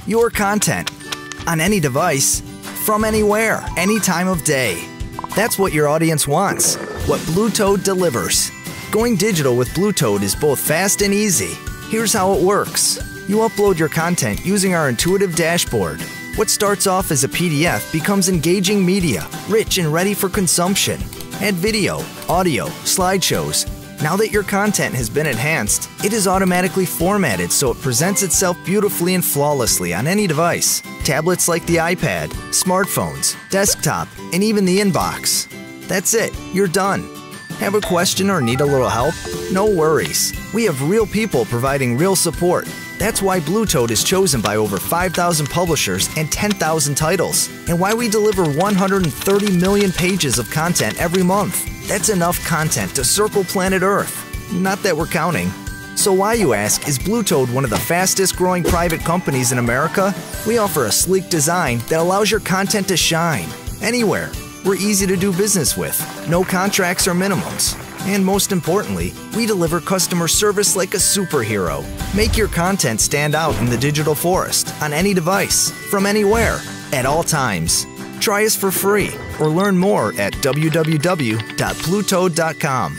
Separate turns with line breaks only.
Your content. On any device. From anywhere. Any time of day. That's what your audience wants. What Blue Toad delivers. Going digital with Blue Toad is both fast and easy. Here's how it works. You upload your content using our intuitive dashboard. What starts off as a PDF becomes engaging media, rich and ready for consumption. Add video, audio, slideshows. Now that your content has been enhanced, it is automatically formatted so it presents itself beautifully and flawlessly on any device. Tablets like the iPad, smartphones, desktop, and even the inbox. That's it, you're done. Have a question or need a little help? No worries. We have real people providing real support. That's why Blue Toad is chosen by over 5,000 publishers and 10,000 titles, and why we deliver 130 million pages of content every month. That's enough content to circle planet Earth. Not that we're counting. So why, you ask, is Blue Toad one of the fastest growing private companies in America? We offer a sleek design that allows your content to shine anywhere. We're easy to do business with, no contracts or minimums. And most importantly, we deliver customer service like a superhero. Make your content stand out in the digital forest, on any device, from anywhere, at all times. Try us for free or learn more at www.bluetoad.com.